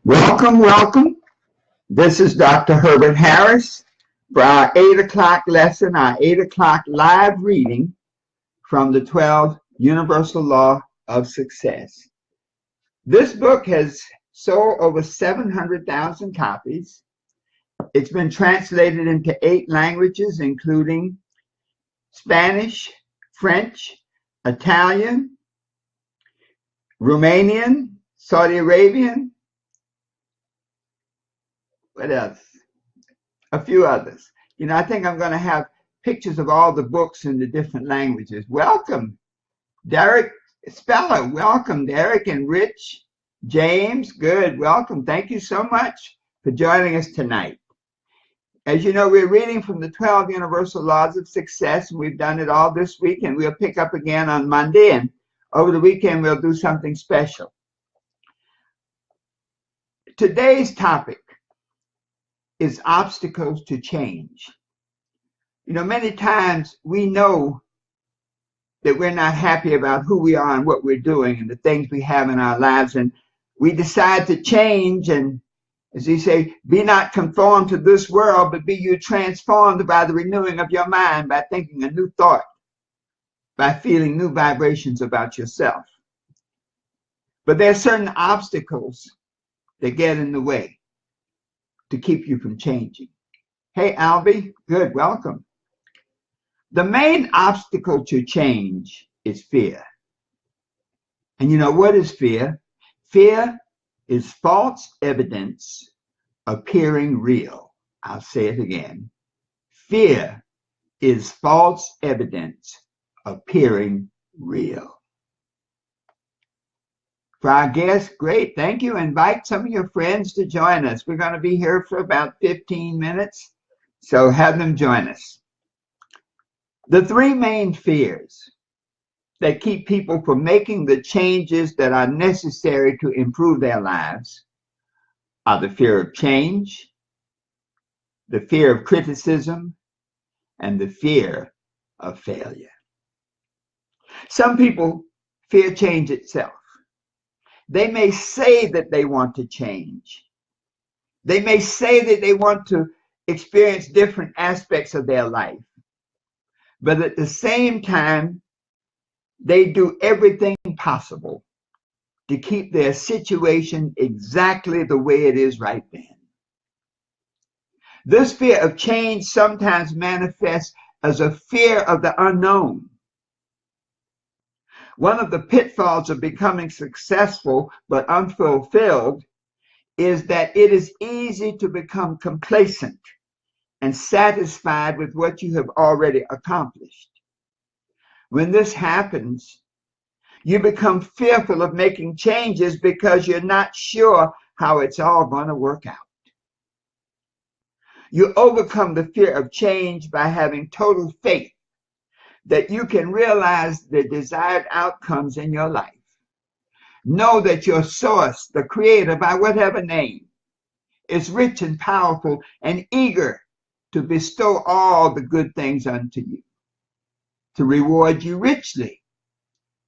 Welcome, welcome. This is Dr. Herbert Harris for our 8 o'clock lesson, our 8 o'clock live reading from the 12 Universal Law of Success. This book has sold over 700,000 copies. It's been translated into 8 languages, including Spanish, French, Italian, Romanian, Saudi Arabian, what else? A few others. I think I'm going to have pictures of all the books in the different languages. Welcome, Derek Speller. Welcome, Derek and Rich, James. Good. Welcome. Thank you so much for joining us tonight. As you know, we're reading from the 12 Universal Laws of Success, and we've done it all this week, and we'll pick up again on Monday, and over the weekend we'll do something special. Today's topic is obstacles to change. Many times we know that we're not happy about who we are and what we're doing and the things we have in our lives, and we decide to change, and as he say, be not conformed to this world, but be you transformed by the renewing of your mind, by thinking a new thought, by feeling new vibrations about yourself. But there are certain obstacles that get in the way to keep you from changing. Hey, Albie, good, welcome. The main obstacle to change is fear. And what is fear? Fear is false evidence appearing real. I'll say it again. Fear is false evidence appearing real. For our guests, great, thank you. Invite some of your friends to join us. We're going to be here for about 15 minutes, so have them join us. The 3 main fears that keep people from making the changes that are necessary to improve their lives are the fear of change, the fear of criticism, and the fear of failure. Some people fear change itself. They may say that they want to change. They may say that they want to experience different aspects of their life. But at the same time, they do everything possible to keep their situation exactly the way it is right then. This fear of change sometimes manifests as a fear of the unknown. One of the pitfalls of becoming successful but unfulfilled is that it is easy to become complacent and satisfied with what you have already accomplished. When this happens, you become fearful of making changes because you're not sure how it's all going to work out. You overcome the fear of change by having total faith that you can realize the desired outcomes in your life. Know that your source, the creator by whatever name, is rich and powerful and eager to bestow all the good things unto you, to reward you richly.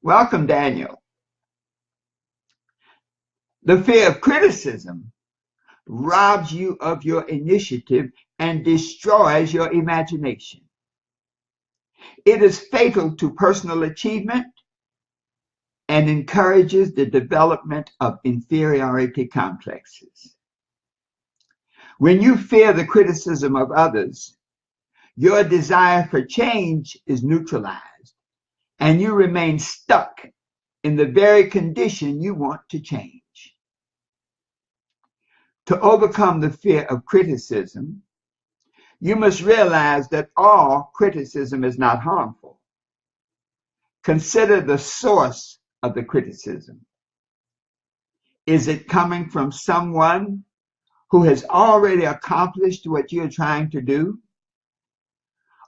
Welcome, Daniel. The fear of criticism robs you of your initiative and destroys your imagination. It is fatal to personal achievement and encourages the development of inferiority complexes. When you fear the criticism of others, your desire for change is neutralized, and you remain stuck in the very condition you want to change. To overcome the fear of criticism, you must realize that all criticism is not harmful. Consider the source of the criticism. Is it coming from someone who has already accomplished what you're trying to do?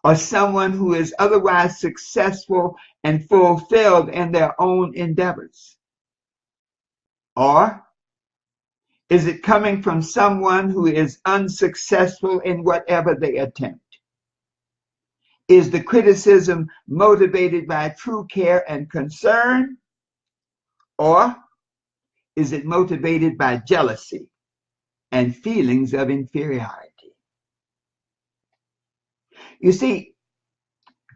Or someone who is otherwise successful and fulfilled in their own endeavors? Or is it coming from someone who is unsuccessful in whatever they attempt? Is the criticism motivated by true care and concern? Or is it motivated by jealousy and feelings of inferiority. You see,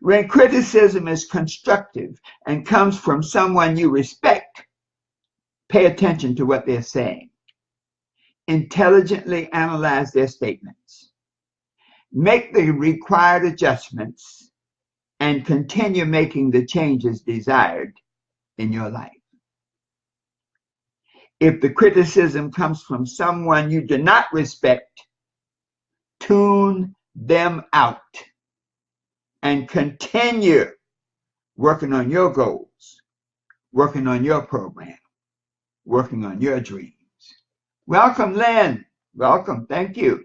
when criticism is constructive and comes from someone you respect, pay attention to what they're saying. Intelligently analyze their statements. Make the required adjustments and continue making the changes desired in your life. If the criticism comes from someone you do not respect, tune them out and continue working on your goals, working on your program, working on your dreams. Welcome, Lynn. Welcome. Thank you.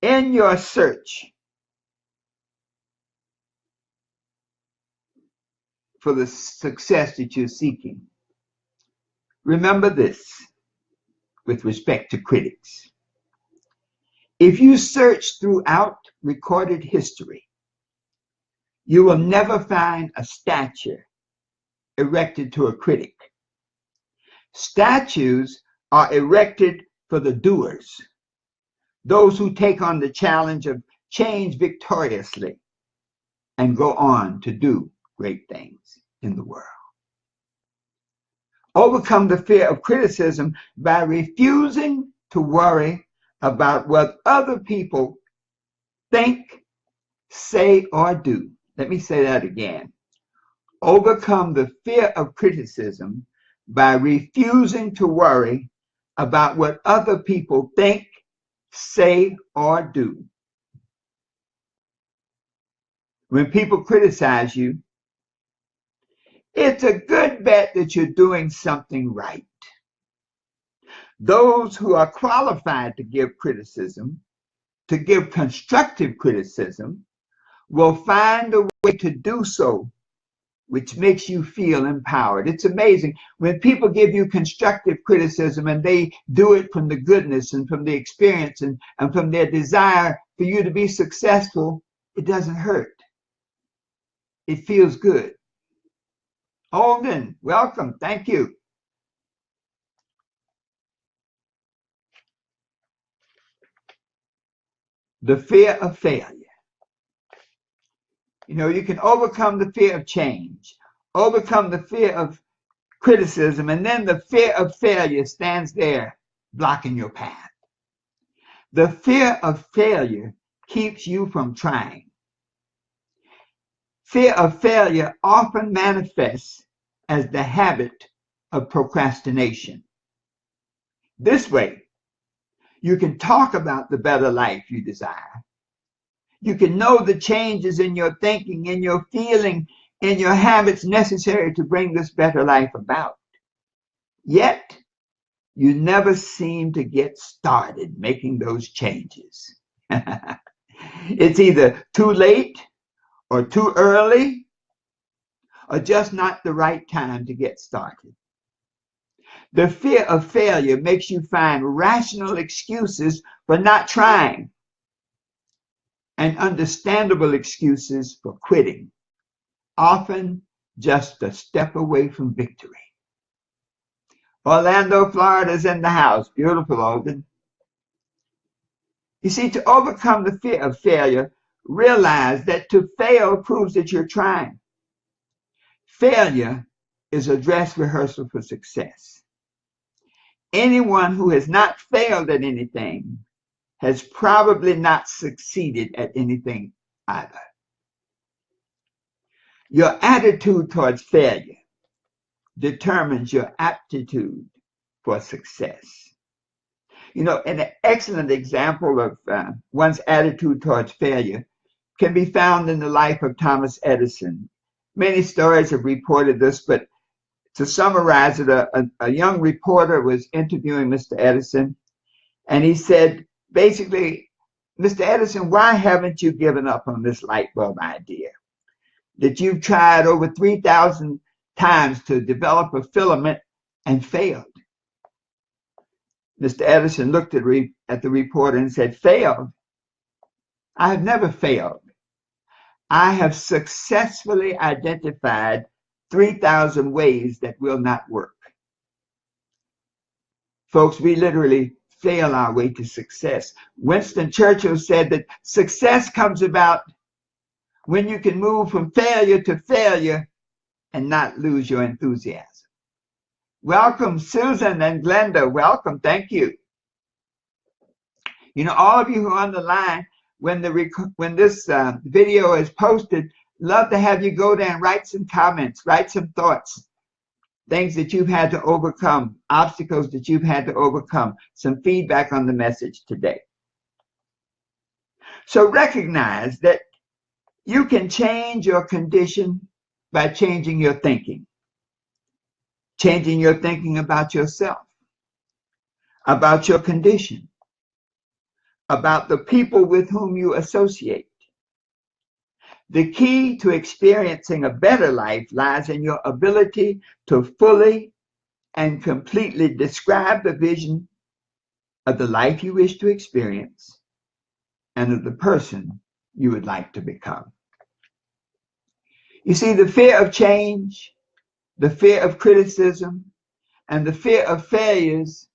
In your search for the success that you're seeking, remember this with respect to critics. If you search throughout recorded history, you will never find a statue erected to a critic. Statues are erected for the doers, those who take on the challenge of change victoriously and go on to do great things in the world. Overcome the fear of criticism by refusing to worry about what other people think, say, or do. Let me say that again. Overcome the fear of criticism by refusing to worry about what other people think, say, or do. When people criticize you, it's a good bet that you're doing something right. Those who are qualified to give criticism, to give constructive criticism, will find a way to do so, which makes you feel empowered. It's amazing when people give you constructive criticism and they do it from the goodness and from the experience and from their desire for you to be successful. It doesn't hurt. It feels good. Holden, welcome. Thank you. The fear of failure. You know, you can overcome the fear of change, overcome the fear of criticism, and then the fear of failure stands there blocking your path. The fear of failure keeps you from trying. Fear of failure often manifests as the habit of procrastination. This way, you can talk about the better life you desire. You can know the changes in your thinking, in your feeling, in your habits necessary to bring this better life about. Yet, you never seem to get started making those changes. It's either too late or too early or just not the right time to get started. The fear of failure makes you find rational excuses for not trying and understandable excuses for quitting, often just a step away from victory. Orlando, Florida is in the house. Beautiful, Alden. You see, to overcome the fear of failure, realize that to fail proves that you're trying. Failure is a dress rehearsal for success. Anyone who has not failed at anything has probably not succeeded at anything either. Your attitude towards failure determines your aptitude for success. You know, an excellent example of one's attitude towards failure can be found in the life of Thomas Edison. Many stories have reported this, but to summarize it, a young reporter was interviewing Mr. Edison, and he said, basically, Mr. Edison, why haven't you given up on this light bulb idea that you've tried over 3,000 times to develop a filament and failed? Mr. Edison looked at the reporter and said, failed? I have never failed. I have successfully identified 3,000 ways that will not work. Folks, we literally fail our way to success. Winston Churchill said that success comes about when you can move from failure to failure and not lose your enthusiasm. Welcome, Susan and Glenda. Welcome. Thank you. You know, all of you who are on the line, when this video is posted, love to have you go there and write some comments, write some thoughts, things that you've had to overcome, obstacles that you've had to overcome, some feedback on the message today. So recognize that you can change your condition by changing your thinking. Changing your thinking about yourself, about your condition, about the people with whom you associate. The key to experiencing a better life lies in your ability to fully and completely describe the vision of the life you wish to experience and of the person you would like to become. You see, the fear of change, the fear of criticism, and the fear of failures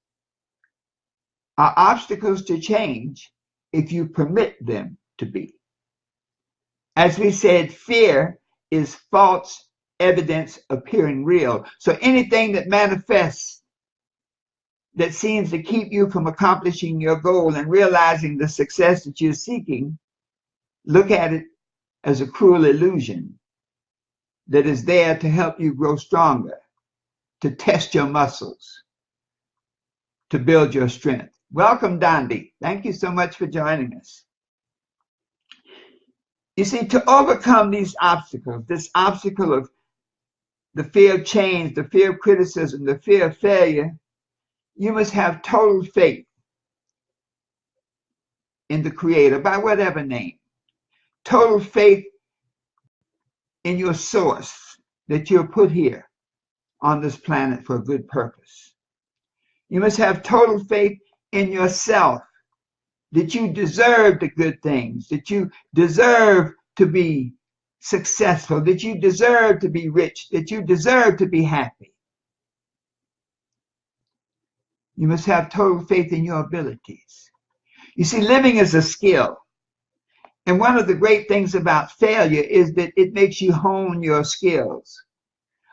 are obstacles to change if you permit them to be. As we said, fear is false evidence appearing real. So anything that manifests that seems to keep you from accomplishing your goal and realizing the success that you're seeking, look at it as a cruel illusion that is there to help you grow stronger, to test your muscles, to build your strength. Welcome, Dandi. Thank you so much for joining us. You see, to overcome these obstacles, this obstacle of the fear of change, the fear of criticism, the fear of failure, you must have total faith in the Creator, by whatever name. Total faith in your source, that you're put here on this planet for a good purpose. You must have total faith in yourself, that you deserve the good things, that you deserve to be successful, that you deserve to be rich, that you deserve to be happy. You must have total faith in your abilities. You see, living is a skill. And one of the great things about failure is that it makes you hone your skills.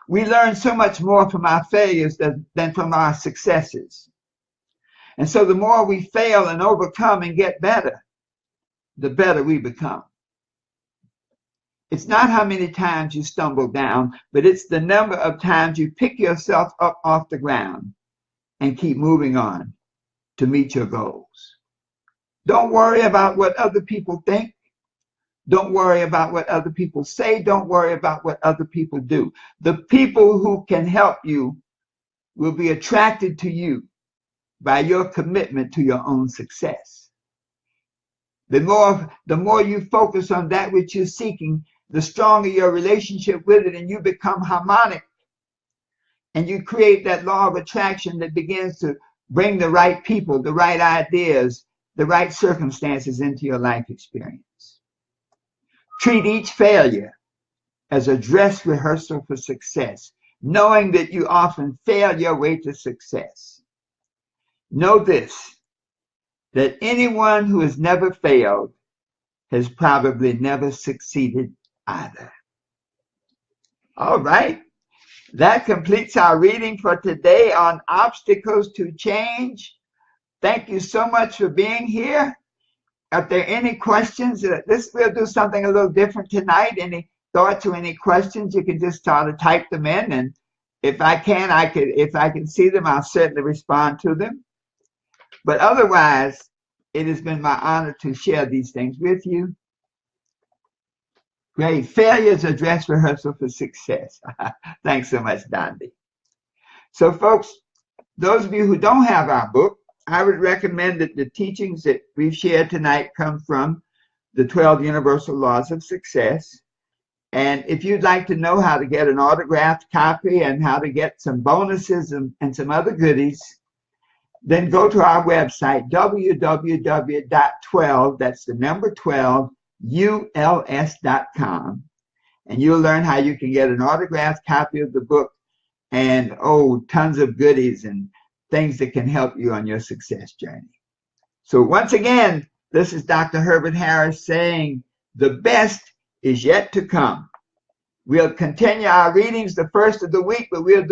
We learn so much more from our failures than from our successes. And so the more we fail and overcome and get better, the better we become. It's not how many times you stumble down, but it's the number of times you pick yourself up off the ground and keep moving on to meet your goals. Don't worry about what other people think. Don't worry about what other people say. Don't worry about what other people do. The people who can help you will be attracted to you by your commitment to your own success. The more you focus on that which you're seeking, the stronger your relationship with it, and you become harmonic. And you create that law of attraction that begins to bring the right people, the right ideas, the right circumstances into your life experience. Treat each failure as a dress rehearsal for success, knowing that you often fail your way to success. Know this, that anyone who has never failed has probably never succeeded either. All right, that completes our reading for today on obstacles to change. Thank you so much for being here. Are there any questions? We'll do something a little different tonight. Any thoughts or any questions? You can just start to type them in, and if I can see them, I'll certainly respond to them. But otherwise, it has been my honor to share these things with you. Great. Failure is a dress rehearsal for success. Thanks so much, Dandi. So, folks, those of you who don't have our book, I would recommend that the teachings that we've shared tonight come from the 12 Universal Laws of Success. And if you'd like to know how to get an autographed copy and how to get some bonuses and some other goodies, then go to our website, www.12, that's the number 12, uls.com. And you'll learn how you can get an autographed copy of the book and, tons of goodies and things that can help you on your success journey. So once again, this is Dr. Herbert Harris saying the best is yet to come. We'll continue our readings the first of the week, but we'll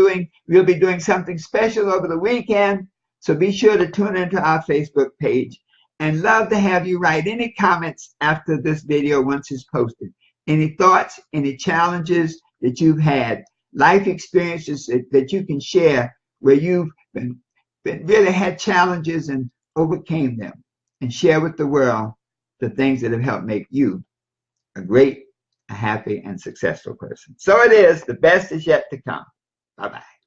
be doing something special over the weekend. So be sure to tune into our Facebook page, and love to have you write any comments after this video once it's posted. Any thoughts, any challenges that you've had, life experiences that you can share where you've been really had challenges and overcame them, and share with the world the things that have helped make you a great, a happy, and successful person. So it is, the best is yet to come. Bye-bye.